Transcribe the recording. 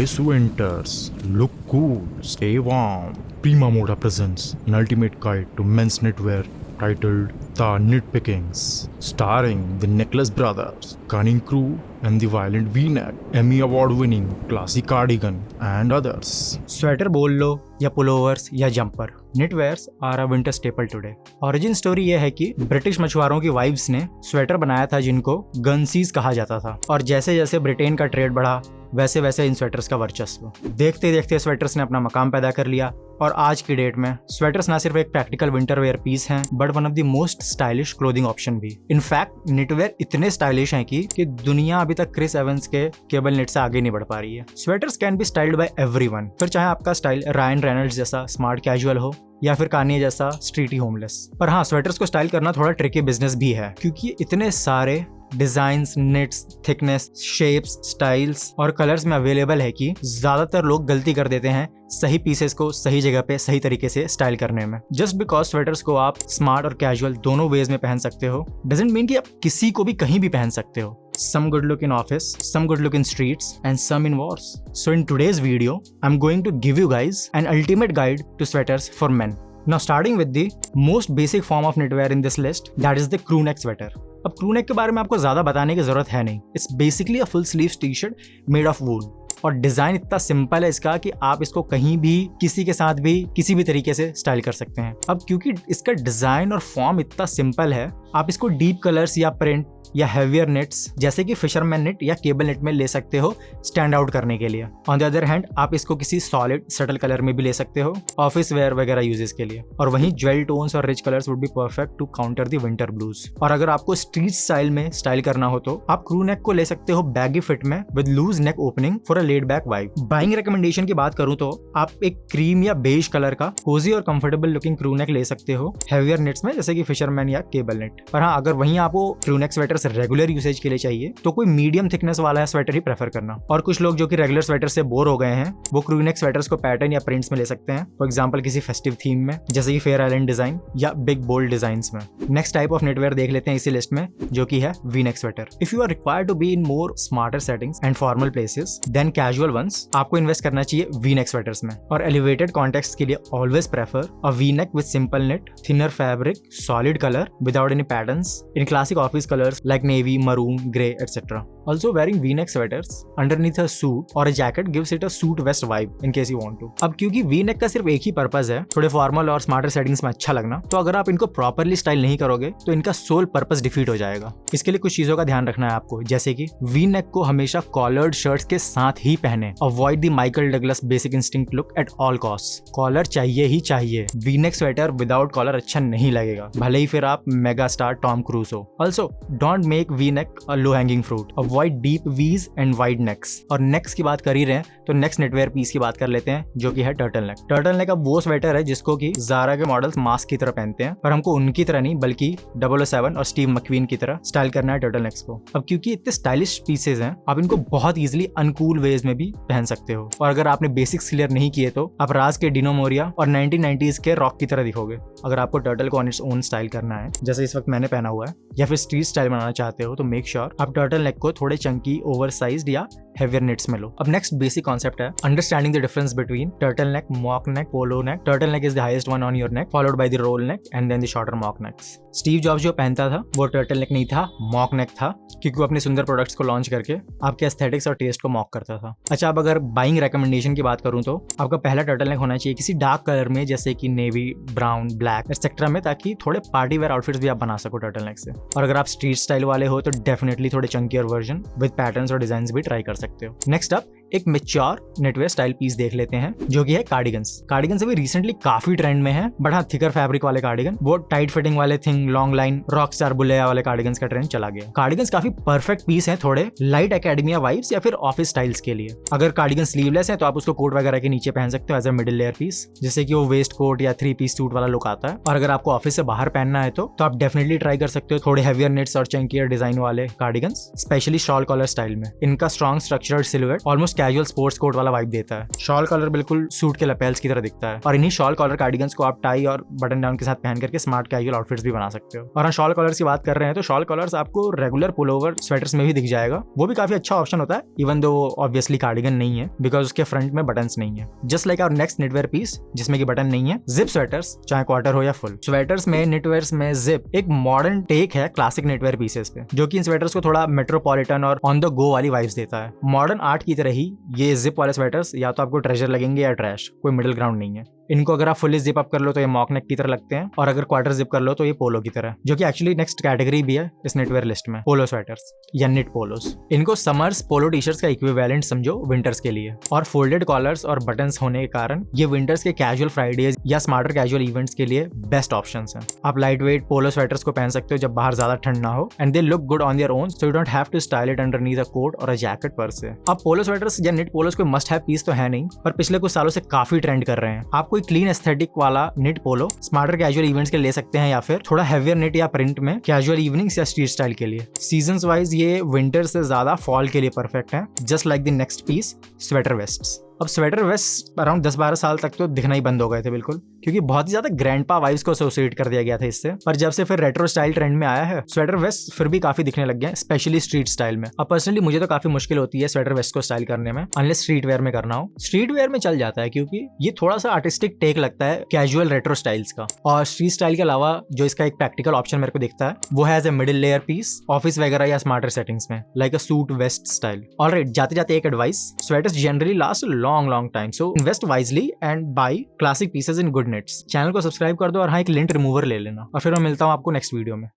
This winters, look cool, stay warm. Prima Moda presents an ultimate guide to men's knitwear titled The Nitpickings, starring the Necklace Brothers, Cunning Crew, and the Violent V-Neck, Emmy Award-winning Classy Cardigan, and others. Sweater बोल लो या pullovers या jumper, knitwears are a winter staple today. Origin story यह है कि British मछुआरों की wives ने स्वेटर बनाया था जिनको गनसीज कहा जाता था, और जैसे जैसे ब्रिटेन का ट्रेड बढ़ा वैसे वैसे इन स्वेटर्स का वर्चस्व। देखते देखते स्वेटर्स ने अपना मकाम पैदा कर लिया, और आज की डेट में स्वेटर्स ना सिर्फ एक प्रैक्टिकल विंटर वेयर पीस हैं, but one of the most stylish clothing option भी। इनफैक्ट निटवेयर इतने स्टाइलिश हैं कि दुनिया अभी तक क्रिस एवंस के केबल निट से आगे नहीं बढ़ पा रही है। Sweaters can be styled by everyone, फिर चाहे आपका स्टाइल रायन रेनल्ड्स जैसा स्मार्ट कैजुअल हो या फिर कानिये जैसा स्ट्रीटी होमलेस। पर हाँ, स्वेटर्स को स्टाइल करना थोड़ा ट्रिकी बिजनेस भी है, क्योंकि इतने सारे designs, nits, thickness, shapes, styles और कलर्स में अवेलेबल है कि ज्यादातर लोग गलती कर देते हैं सही पीसेस को सही जगह पे सही तरीके से स्टाइल करने में। जस्ट बिकॉज स्वेटर्स को आप स्मार्ट और कैजुअल दोनों वेज में पहन सकते हो डजंट मीन कि आप किसी को भी कहीं भी पहन सकते हो। Some good look in office, some good look in streets, and some in wars. So in today's video, I'm going to give you guys an ultimate guide to sweaters for men. Now starting with the most basic form of knitwear in this list, that is the crew neck sweater. अब crew नेक के बारे में आपको ज्यादा बताने की जरूरत है नहीं। It's basically a full sleeves T shirt made of wool, और डिजाइन इतना सिंपल है इसका कि आप इसको कहीं भी किसी के साथ भी किसी भी तरीके से स्टाइल कर सकते हैं। अब क्योंकि इसका डिजाइन और फॉर्म इतना सिंपल है, आप इसको डीप कलर्स या प्रिंट या हेवियर नेट्स जैसे कि फिशरमैन नेट या केबल नेट में ले सकते हो स्टैंड आउट करने के लिए। ऑन द अदर हैंड आप इसको किसी सॉलिड सटल कलर में भी ले सकते हो ऑफिस वेयर वगैरह यूजेस के लिए, और वहीं ज्वेल टोन्स और rich colours would be perfect to counter the winter blues. और अगर आपको स्ट्रीट स्टाइल में स्टाइल करना हो तो आप क्रू नेक को ले सकते हो बैगी फिट में with loose neck opening for a laid back vibe. Buying recommendation की बात करूं तो आप एक क्रीम या बेज कलर का कोजी और कंफर्टेबल लुकिंग क्रू नेक ले सकते हो हेवियर नेट्स में जैसे कि फिशरमैन या केबल नेट। पर हाँ, अगर वहीं आपको crew neck sweaters regular usage के लिए चाहिए तो कोई मीडियम थिकनेस वाला स्वेटर ही प्रेफर करना। और कुछ लोग जो कि रेगुलर स्वेटर से बोर हो गए हैं वो क्रू नेक स्वेटर्स को पैटर्न या प्रिंट्स में ले सकते हैं, फॉर एग्जांपल किसी फेस्टिव थीम में जैसे कि फेयर आइलैंड डिजाइन या बिग बोल्ड डिजाइंस में। नेक्स्ट टाइप ऑफ नेटवेयर देख लेते हैं इसी लिस्ट में, जो कि है V neck sweater. If you are required to be in more smarter settings and formal places than casual ones, आपको इन्वेस्ट करना चाहिए वी नेक स्वेटर्स में। और एलिवेटेड कॉन्टेक्स्ट के लिए always prefer a V neck with simple net, thinner fabric, solid colour without any patterns in classic office colours like navy, maroon, grey, etc. Also, wearing V-neck sweaters underneath a suit or a jacket gives it a suit vest vibe in case you want to. अब क्योंकि V-neck का सिर्फ एक ही purpose है थोड़े formal और smarter settings में अच्छा लगना, तो अगर आप इनको प्रॉपरली स्टाइल नहीं करोगे तो इनका सोल पर्पस डिफीट हो जाएगा। इसके लिए कुछ चीजों का ध्यान रखना है आपको, जैसे कि V-neck को हमेशा कॉलर्ड शर्ट्स के साथ ही पहने। Avoid the Michael Douglas Basic Instinct look at all cost. Collar चाहिए ही चाहिए। V-neck स्वेटर विदाउट कॉलर अच्छा नहीं लगेगा, भले ही फिर आप मेगा स्टार टॉम क्रूज हो। Also don't make V-neck a low hanging fruit. Avoid deep V's and wide necks. और नेक्स की बात कर ही रहे हैं तो नेक्स्ट नेटवेयर पीस की बात कर लेते हैं, जो कि है टर्टल नेक। टर्टल नेक अब वो स्वेटर है जिसको कि ज़ारा के मॉडल्स मास्क की तरह पहनते हैं, पर हमको उनकी तरह नहीं बल्कि 007 और स्टीव मक्वीन की तरह स्टाइल करना है टर्टल नेक्स को। अब क्योंकि इतने स्टाइलिश पीसेज हैं, आप इनको बहुत इजीली अनकूल वेज में भी पहन सकते हो। और अगर आपने बेसिक्स क्लियर नहीं किए तो आप राज के डिनो मोरिया और 1990s के रॉक की तरह दिखोगे। अगर आपको टर्टल को ऑन इट्स ओन स्टाइल करना है जैसे इस वक्त मैंने पहना हुआ है, या फिर स्ट्रीट स्टाइल बनाना चाहते हो तो मेक श्योर आप टर्टल नेक को थोड़े चंकी, ओवरसाइज्ड या हेवियर नेट्स में लो। अब नेक्स्ट बेसिक कॉन्सेप्ट है understanding the difference between turtle neck, mock neck, polo neck. Turtle neck is the highest one on your neck, followed by the roll neck and then the shorter mock necks. Steve Jobs जो पहनता था वो turtle neck नहीं था, mock नेक था, क्योंकि वो अपने सुंदर प्रोडक्ट्स को लॉन्च करके आपके एस्थेटिक्स और टेस्ट को मॉक करता था। अच्छा, अब अगर बाइंग रिकमेंडेशन की बात करूं तो आपका पहला टर्टल नेक होना चाहिए किसी डार्क कलर में जैसे कि नेवी, ब्राउन, ब्लैक एक्सेट्रा में, ताकि थोड़े पार्टी वेयर आउटफिट्स भी आप बना सको टर्टल नेक से। और अगर आप स्ट्रीट स्टाइल वाले हो तो डेफिनेटली थोड़े चंकियर वर्जन विद पैटर्न्स और डिजाइन्स भी ट्राई कर सकते हो। नेक्स्ट अप एक मैच्योर नेटवेयर स्टाइल पीस देख लेते हैं, जो कि है कार्डिगन्स। कार्डिगन्स अभी रिसेंटली काफी ट्रेंड में है, बट हाँ, थिकर फैब्रिक वाले कार्डिगन, वो टाइट फिटिंग वाले thing, long line, rock star Bulleya वाले कार्डिगन्स का ट्रेंड चला गया। कार्डिगन्स काफी परफेक्ट पीस हैं थोड़े लाइट एकेडमिया वाइब्स या फिर ऑफिस स्टाइल्स के लिए। अगर कार्डिगन स्लीवलेस है तो आप उसको कोट वगैरह के नीचे पहन सकते हो as a middle layer piece, जिससे कि वो वेस्ट कोट या 3 पीस सूट वाला लुक आता है। और अगर आपको ऑफिस से बाहर पहनना है तो आप डेफिनेटली ट्राई कर सकते हो थोड़े हेवियर नेट्स और चंकियर डिजाइन वाले cardigans, specially shawl collar style में। इनका strong structured silhouette almost casual sports coat वाला वाइब देता है। शॉल कॉलर बिल्कुल सूट के लपेल्स की तरह दिखता है और इन्हीं शॉल कॉलर कार्डिगन्स को आप टाई और बटन डाउन के साथ पहन करके स्मार्ट कैजुअल आउटफिट्स भी बना सकते हो। और हाँ, शॉल कॉलर्स की बात कर रहे हैं तो शॉल कॉलर्स आपको रेगुलर पुलोवर स्वेटर्स में भी दिख जाएगा, वो भी काफी अच्छा ऑप्शन होता है, इवन दो ऑब्वियसली कार्डिगन नहीं है बिकॉज उसके फ्रंट में बटन्स नहीं है। Just like our next knitwear piece जिसमें कि बटन नहीं है, जिप स्वेटर्स, चाहे क्वार्टर हो या फुल। स्वेटर्स में, निटवेयर्स में जिप एक मॉडर्न टेक है क्लासिक निटवेयर पीसेस पे, जो कि इन स्वेटर्स को थोड़ा मेट्रोपॉलिटन और ऑन द गो वाली वाइब्स देता है। मॉडर्न आर्ट की तरह ही ये जिप वाले स्वेटर्स या तो आपको ट्रेजर लगेंगे या ट्रैश, कोई मिडिल ग्राउंड नहीं है। इनको अगर आप फुली जिप अप कर लो तो ये मॉक नेक की तरह लगते हैं, और अगर क्वार्टर जिप कर लो तो ये पोलो की तरह, जो कि एक्चुअली नेक्स्ट कैटेगरी भी है इस निटवेयर लिस्ट में, पोलो स्वेटर्स या निट पोलोस। इनको समर्स पोलो टी शर्ट्स का इक्विवेलेंट समझो विंटर्स के लिए, और फोल्डेड कॉलर्स और बटन्स होने के कारण ये विंटर्स के कैजुअल फ्राइडेज या स्मार्टर कैजुअल इवेंट्स के लिए बेस्ट ऑप्शंस हैं। आप लाइट वेट पोलो स्वेटर्स को पहन सकते हो जब बाहर ज्यादा ठंड ना हो, and they look good on their own, so you don't have to style it underneath a coat और अ जैकेट पर से। अब पोलो स्वेटर्स या निट पोलोस कोई मस्ट हैव पीस तो है नहीं, पर पिछले कुछ सालों से काफी ट्रेंड कर रहे हैं। आप कोई क्लीन एस्थेटिक वाला निट पोलो स्मार्टर कैजुअल इवेंट्स के लिए ले सकते हैं, या फिर थोड़ा हैवियर निट या प्रिंट में कैजुअल इवनिंग्स या स्ट्रीट स्टाइल के लिए। सीजन्स वाइज ये विंटर से ज्यादा फॉल के लिए परफेक्ट है, just like the next piece, sweater vests. अब स्वेटर वेस्ट अराउंड 10-12 साल तक तो दिखना ही बंद हो गए थे बिल्कुल, क्योंकि बहुत ही ज्यादा ग्रैंडपा वाइब्स को एसोसिएट कर दिया गया था इससे। पर जब से फिर रेट्रो स्टाइल ट्रेंड में आया है, स्वेटर वेस्ट फिर भी काफी दिखने लग गए हैं, स्पेशली स्ट्रीट स्टाइल में। अब पर्सनली मुझे तो काफी मुश्किल होती है स्वेटर वेस्ट को स्टाइल करने में, अनलेस स्ट्रीट वेयर में करना हो। स्ट्रीट वेयर में चल जाता है क्योंकि ये थोड़ा सा आर्टिस्टिक टेक लगता है कैजुअल रेट्रो स्टाइल्स का। और स्ट्रीट स्टाइल के अलावा जो इसका एक प्रैक्टिकल ऑप्शन मेरे को दिखता है वो है as a middle layer piece office वगैरह या स्मार्टर सेटिंग्स में, like a suit vest style. Alright, जाते जाते एक advice, sweaters generally last long time, so invest wisely and buy classic pieces in good knits. Channel को subscribe कर दो और हाँ, एक लिंट रिमूवर ले लेना, और फिर मैं मिलता हूँ आपको नेक्स्ट वीडियो में।